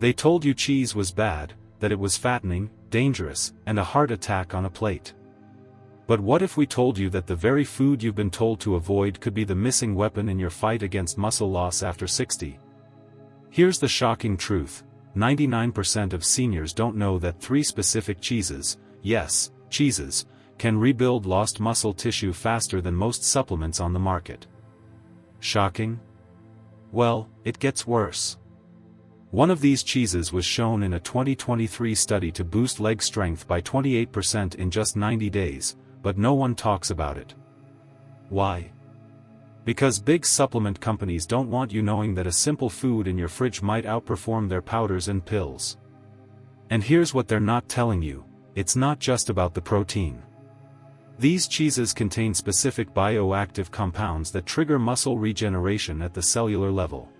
They told you cheese was bad, that it was fattening, dangerous, and a heart attack on a plate. But what if we told you that the very food you've been told to avoid could be the missing weapon in your fight against muscle loss after 60? Here's the shocking truth: 99% of seniors don't know that 3 specific cheeses, yes, cheeses, can rebuild lost muscle tissue faster than most supplements on the market. Shocking? Well, it gets worse. One of these cheeses was shown in a 2023 study to boost leg strength by 28% in just 90 days, but no one talks about it. Why? Because big supplement companies don't want you knowing that a simple food in your fridge might outperform their powders and pills. And here's what they're not telling you: it's not just about the protein. These cheeses contain specific bioactive compounds that trigger muscle regeneration at the cellular level.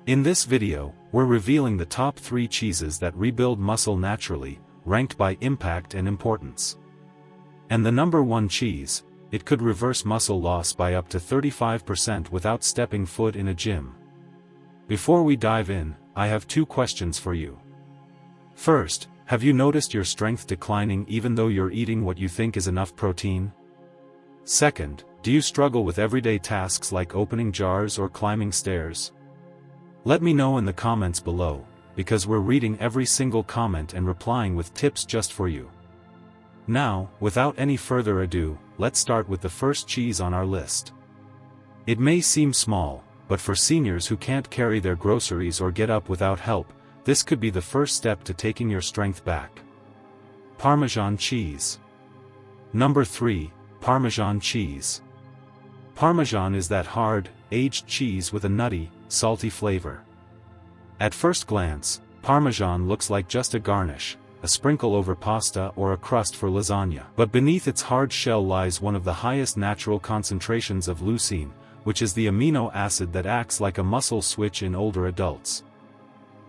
In this video, we're revealing the top 3 cheeses that rebuild muscle naturally, ranked by impact and importance. And the number 1 cheese: it could reverse muscle loss by up to 35% without stepping foot in a gym. Before we dive in, I have 2 questions for you. First, have you noticed your strength declining even though you're eating what you think is enough protein? Second, do you struggle with everyday tasks like opening jars or climbing stairs? Let me know in the comments below, because we're reading every single comment and replying with tips just for you. Now, without any further ado, let's start with the first cheese on our list. It may seem small, but for seniors who can't carry their groceries or get up without help, this could be the first step to taking your strength back. Parmesan cheese. Number 3, Parmesan cheese. Parmesan is that hard, aged cheese with a nutty, salty flavor. At first glance, Parmesan looks like just a garnish, a sprinkle over pasta or a crust for lasagna. But beneath its hard shell lies one of the highest natural concentrations of leucine, which is the amino acid that acts like a muscle switch in older adults.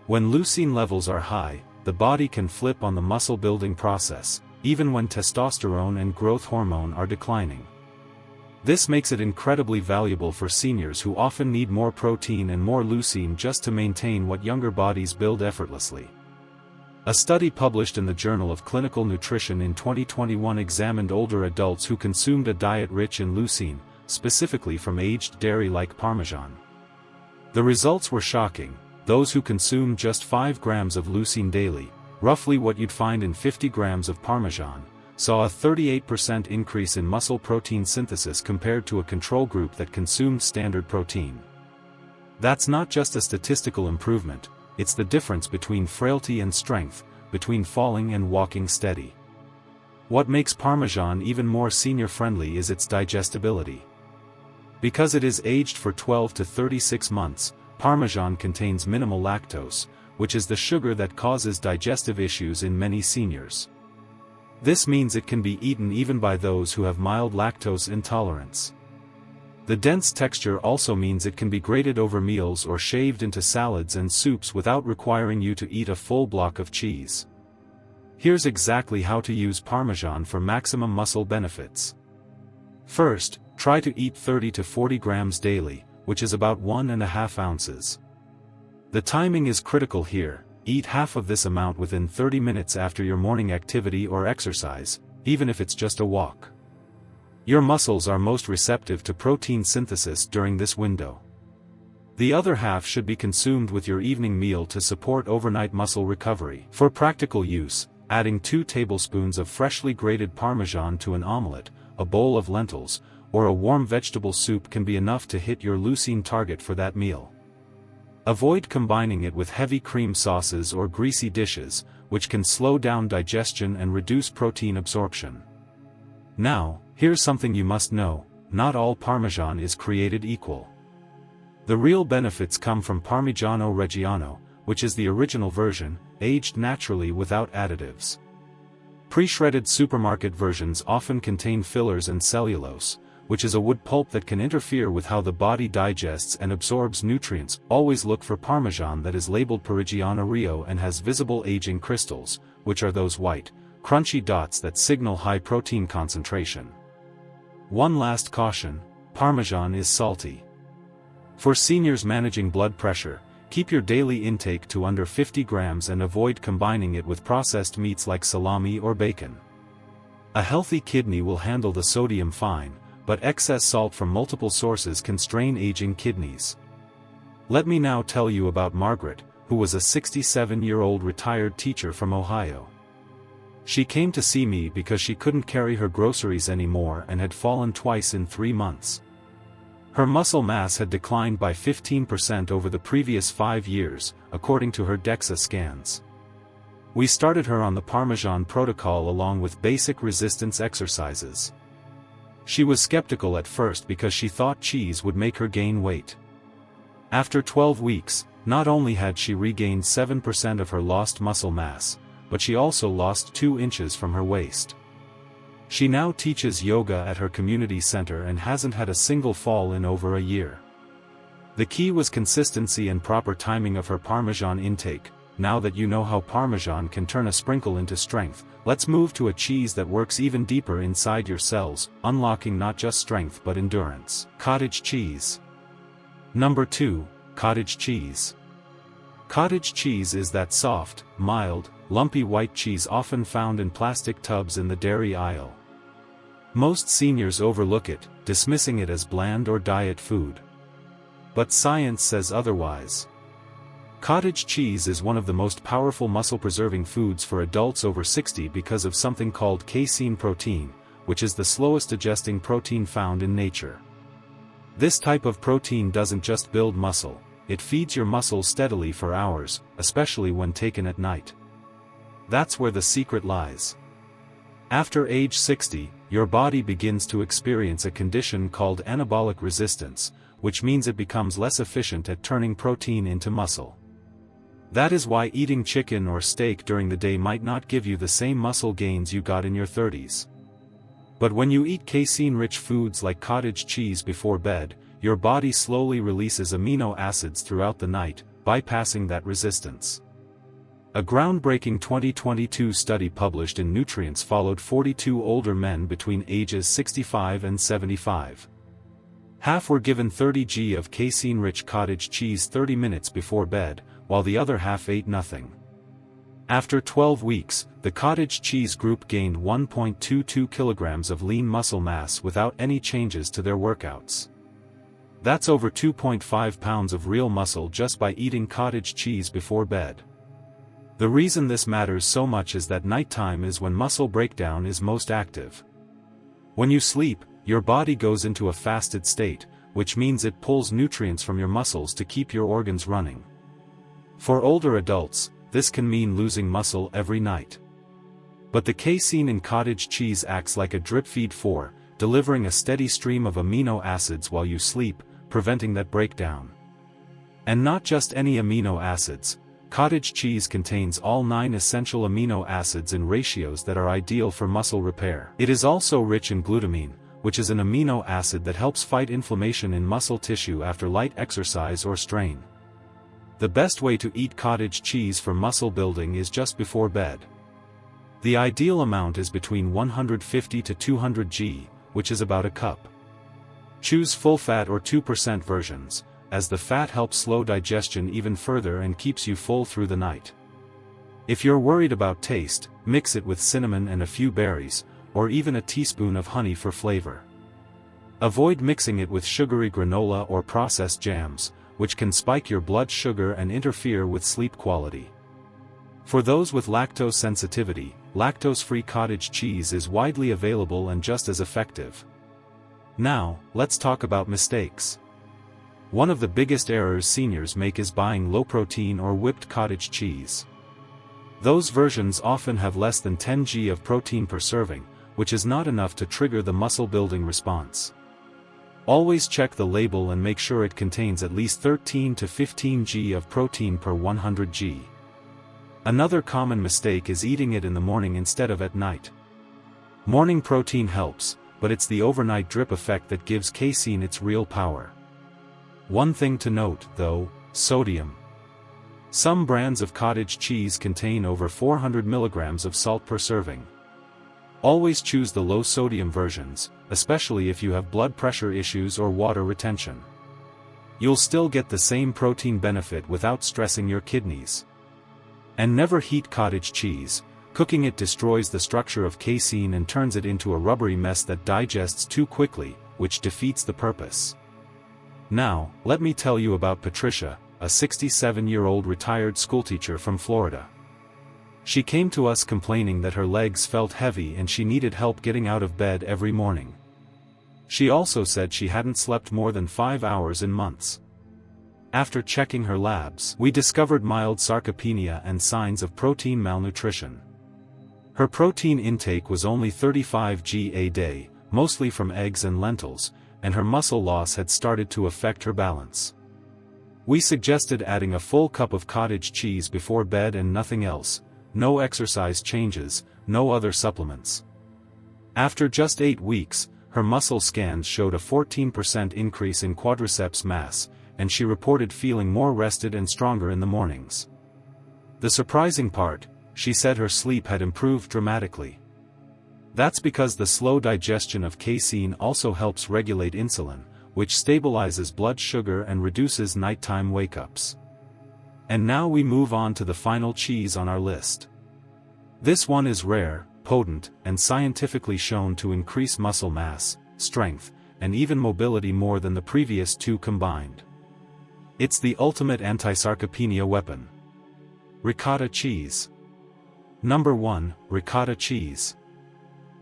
When leucine levels are high, the body can flip on the muscle-building process, even when testosterone and growth hormone are declining. This makes it incredibly valuable for seniors who often need more protein and more leucine just to maintain what younger bodies build effortlessly. A study published in the Journal of Clinical Nutrition in 2021 examined older adults who consumed a diet rich in leucine, specifically from aged dairy like Parmesan. The results were shocking. Those who consumed just 5 grams of leucine daily, roughly what you'd find in 50 grams of Parmesan, saw a 38% increase in muscle protein synthesis compared to a control group that consumed standard protein. That's not just a statistical improvement, it's the difference between frailty and strength, between falling and walking steady. What makes Parmesan even more senior-friendly is its digestibility. Because it is aged for 12 to 36 months, Parmesan contains minimal lactose, which is the sugar that causes digestive issues in many seniors. This means it can be eaten even by those who have mild lactose intolerance. The dense texture also means it can be grated over meals or shaved into salads and soups without requiring you to eat a full block of cheese. Here's exactly how to use Parmesan for maximum muscle benefits. First, try to eat 30 to 40 grams daily, which is about 1.5 ounces. The timing is critical here. Eat half of this amount within 30 minutes after your morning activity or exercise, even if it's just a walk. Your muscles are most receptive to protein synthesis during this window. The other half should be consumed with your evening meal to support overnight muscle recovery. For practical use, adding 2 tablespoons of freshly grated Parmesan to an omelette, a bowl of lentils, or a warm vegetable soup can be enough to hit your leucine target for that meal. Avoid combining it with heavy cream sauces or greasy dishes, which can slow down digestion and reduce protein absorption. Now, here's something you must know: not all Parmesan is created equal. The real benefits come from Parmigiano Reggiano, which is the original version, aged naturally without additives. Pre-shredded supermarket versions often contain fillers and cellulose, which is a wood pulp that can interfere with how the body digests and absorbs nutrients. Always look for Parmesan that is labeled Parmigiano Rio and has visible aging crystals, which are those white, crunchy dots that signal high protein concentration. One last caution: Parmesan is salty. For seniors managing blood pressure, Keep your daily intake to under 50 grams and avoid combining it with processed meats like salami or bacon. A healthy kidney will handle the sodium fine, but excess salt from multiple sources can strain aging kidneys. Let me now tell you about Margaret, who was a 67-year-old retired teacher from Ohio. She came to see me because she couldn't carry her groceries anymore and had fallen twice in 3 months. Her muscle mass had declined by 15% over the previous 5 years, according to her DEXA scans. We started her on the Parmesan protocol along with basic resistance exercises. She was skeptical at first because she thought cheese would make her gain weight. After 12 weeks, not only had she regained 7% of her lost muscle mass, but she also lost 2 inches from her waist. She now teaches yoga at her community center and hasn't had a single fall in over a year. The key was consistency and proper timing of her Parmesan intake. Now that you know how Parmesan can turn a sprinkle into strength, let's move to a cheese that works even deeper inside your cells, unlocking not just strength but endurance. Cottage cheese. Number 2, cottage cheese. Cottage cheese is that soft, mild, lumpy white cheese often found in plastic tubs in the dairy aisle. Most seniors overlook it, dismissing it as bland or diet food. But science says otherwise. Cottage cheese is one of the most powerful muscle-preserving foods for adults over 60 because of something called casein protein, which is the slowest digesting protein found in nature. This type of protein doesn't just build muscle, it feeds your muscles steadily for hours, especially when taken at night. That's where the secret lies. After age 60, your body begins to experience a condition called anabolic resistance, which means it becomes less efficient at turning protein into muscle. That is why eating chicken or steak during the day might not give you the same muscle gains you got in your 30s. But when you eat casein-rich foods like cottage cheese before bed, your body slowly releases amino acids throughout the night, bypassing that resistance. A groundbreaking 2022 study published in Nutrients followed 42 older men between ages 65 and 75. Half were given 30 g of casein-rich cottage cheese 30 minutes before bed, while the other half ate nothing. After 12 weeks, the cottage cheese group gained 1.22 kilograms of lean muscle mass without any changes to their workouts. That's over 2.5 pounds of real muscle just by eating cottage cheese before bed. The reason this matters so much is that nighttime is when muscle breakdown is most active. When you sleep, your body goes into a fasted state, which means it pulls nutrients from your muscles to keep your organs running. For older adults, this can mean losing muscle every night. But the casein in cottage cheese acts like a drip feed delivering a steady stream of amino acids while you sleep, preventing that breakdown. And not just any amino acids. Cottage cheese contains all 9 essential amino acids in ratios that are ideal for muscle repair. It is also rich in glutamine, which is an amino acid that helps fight inflammation in muscle tissue after light exercise or strain. The best way to eat cottage cheese for muscle building is just before bed. The ideal amount is between 150 to 200 g, which is about a cup. Choose full-fat or 2% versions, as the fat helps slow digestion even further and keeps you full through the night. If you're worried about taste, mix it with cinnamon and a few berries, or even a teaspoon of honey for flavor. Avoid mixing it with sugary granola or processed jams, which can spike your blood sugar and interfere with sleep quality. For those with lactose sensitivity, lactose-free cottage cheese is widely available and just as effective. Now, let's talk about mistakes. One of the biggest errors seniors make is buying low-protein or whipped cottage cheese. Those versions often have less than 10 g of protein per serving, which is not enough to trigger the muscle-building response. Always check the label and make sure it contains at least 13 to 15 g of protein per 100 g. Another common mistake is eating it in the morning instead of at night. Morning protein helps, but it's the overnight drip effect that gives casein its real power. One thing to note, though, sodium. Some brands of cottage cheese contain over 400 milligrams of salt per serving. Always choose the low-sodium versions, especially if you have blood pressure issues or water retention. You'll still get the same protein benefit without stressing your kidneys. And never heat cottage cheese. Cooking it destroys the structure of casein and turns it into a rubbery mess that digests too quickly, which defeats the purpose. Now, let me tell you about Patricia, a 67-year-old retired schoolteacher from Florida. She came to us complaining that her legs felt heavy and she needed help getting out of bed every morning. She also said she hadn't slept more than 5 hours in months. After checking her labs, we discovered mild sarcopenia and signs of protein malnutrition. Her protein intake was only 35 g a day, mostly from eggs and lentils, and her muscle loss had started to affect her balance. We suggested adding a full cup of cottage cheese before bed and nothing else, no exercise changes, no other supplements. After just 8 weeks, her muscle scans showed a 14% increase in quadriceps mass, and she reported feeling more rested and stronger in the mornings. The surprising part, she said her sleep had improved dramatically. That's because the slow digestion of casein also helps regulate insulin, which stabilizes blood sugar and reduces nighttime wake-ups. And now we move on to the final cheese on our list. This one is rare, potent, and scientifically shown to increase muscle mass, strength, and even mobility more than the previous two combined. It's the ultimate anti-sarcopenia weapon. Ricotta cheese. Number 1, ricotta cheese.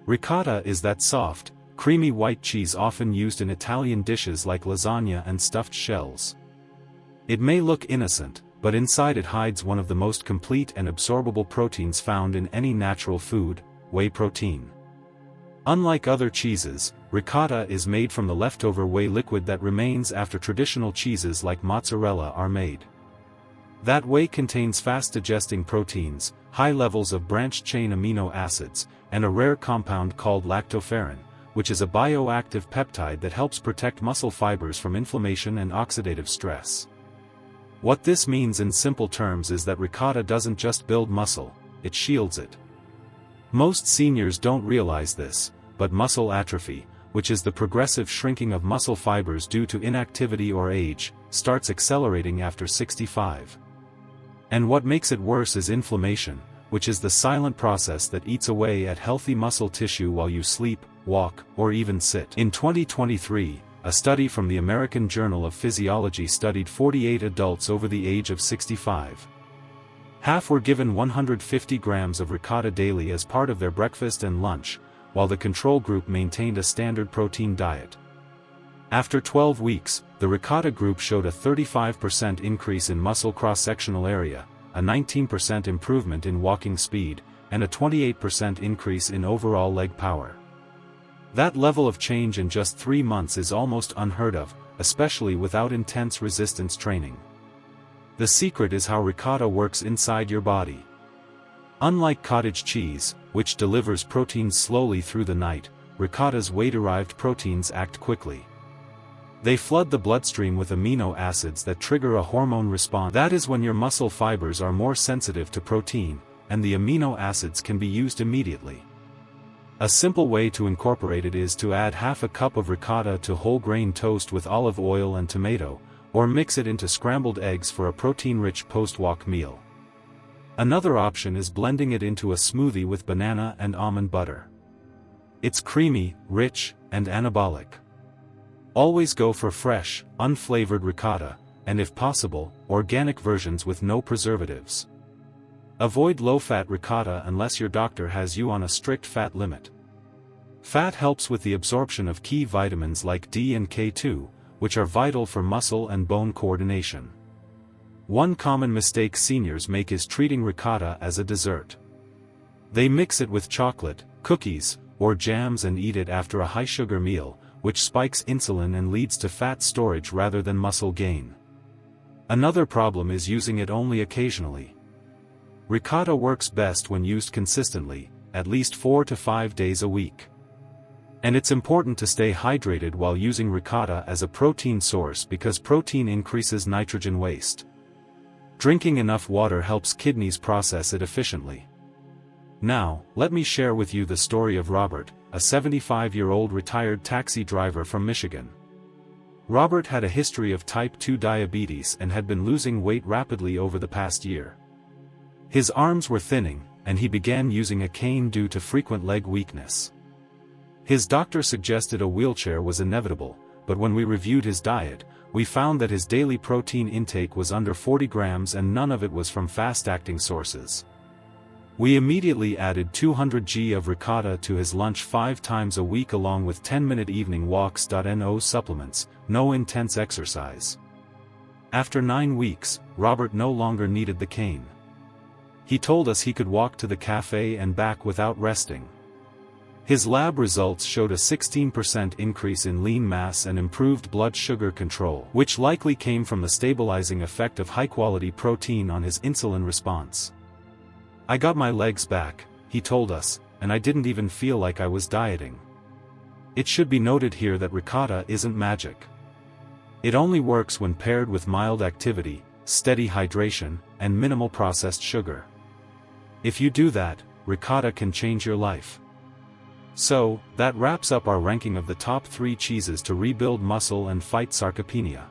Ricotta is that soft, creamy white cheese often used in Italian dishes like lasagna and stuffed shells. It may look innocent, but inside it hides one of the most complete and absorbable proteins found in any natural food, whey protein. Unlike other cheeses, ricotta is made from the leftover whey liquid that remains after traditional cheeses like mozzarella are made. That whey contains fast-digesting proteins, high levels of branched-chain amino acids, and a rare compound called lactoferrin, which is a bioactive peptide that helps protect muscle fibers from inflammation and oxidative stress. What this means in simple terms is that ricotta doesn't just build muscle, it shields it. Most seniors don't realize this, but muscle atrophy, which is the progressive shrinking of muscle fibers due to inactivity or age, starts accelerating after 65. And what makes it worse is inflammation, which is the silent process that eats away at healthy muscle tissue while you sleep, walk, or even sit. In 2023, a study from the American Journal of Physiology studied 48 adults over the age of 65. Half were given 150 grams of ricotta daily as part of their breakfast and lunch, while the control group maintained a standard protein diet. After 12 weeks, the ricotta group showed a 35% increase in muscle cross-sectional area, a 19% improvement in walking speed, and a 28% increase in overall leg power. That level of change in just 3 months is almost unheard of, especially without intense resistance training. The secret is how ricotta works inside your body. Unlike cottage cheese, which delivers proteins slowly through the night, ricotta's whey-derived proteins act quickly. They flood the bloodstream with amino acids that trigger a hormone response. That is when your muscle fibers are more sensitive to protein, and the amino acids can be used immediately. A simple way to incorporate it is to add half a cup of ricotta to whole grain toast with olive oil and tomato, or mix it into scrambled eggs for a protein-rich post-walk meal. Another option is blending it into a smoothie with banana and almond butter. It's creamy, rich, and anabolic. Always go for fresh, unflavored ricotta, and if possible, organic versions with no preservatives. Avoid low-fat ricotta unless your doctor has you on a strict fat limit. Fat helps with the absorption of key vitamins like D and K2, which are vital for muscle and bone coordination. One common mistake seniors make is treating ricotta as a dessert. They mix it with chocolate, cookies, or jams and eat it after a high-sugar meal, which spikes insulin and leads to fat storage rather than muscle gain. Another problem is using it only occasionally. Ricotta works best when used consistently, at least 4 to 5 days a week. And it's important to stay hydrated while using ricotta as a protein source because protein increases nitrogen waste. Drinking enough water helps kidneys process it efficiently. Now, let me share with you the story of Robert, a 75-year-old retired taxi driver from Michigan. Robert had a history of type 2 diabetes and had been losing weight rapidly over the past year. His arms were thinning, and he began using a cane due to frequent leg weakness. His doctor suggested a wheelchair was inevitable, but when we reviewed his diet, we found that his daily protein intake was under 40 grams and none of it was from fast-acting sources. We immediately added 200 g of ricotta to his lunch 5 times a week along with 10-minute evening walks. No supplements, no intense exercise. After 9 weeks, Robert no longer needed the cane. He told us he could walk to the cafe and back without resting. His lab results showed a 16% increase in lean mass and improved blood sugar control, which likely came from the stabilizing effect of high-quality protein on his insulin response. "I got my legs back," he told us, "and I didn't even feel like I was dieting." It should be noted here that ricotta isn't magic. It only works when paired with mild activity, steady hydration, and minimal processed sugar. If you do that, ricotta can change your life. So, that wraps up our ranking of the top 3 cheeses to rebuild muscle and fight sarcopenia.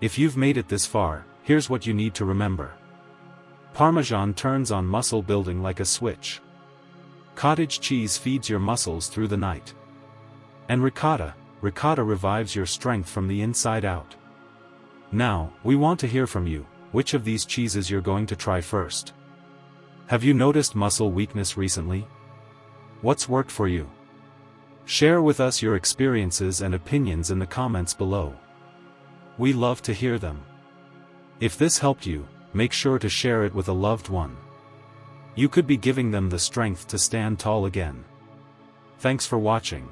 If you've made it this far, here's what you need to remember. Parmesan turns on muscle building like a switch. Cottage cheese feeds your muscles through the night. And ricotta revives your strength from the inside out. Now, we want to hear from you, which of these cheeses you're going to try first. Have you noticed muscle weakness recently? What's worked for you? Share with us your experiences and opinions in the comments below. We love to hear them. If this helped you, make sure to share it with a loved one. You could be giving them the strength to stand tall again. Thanks for watching.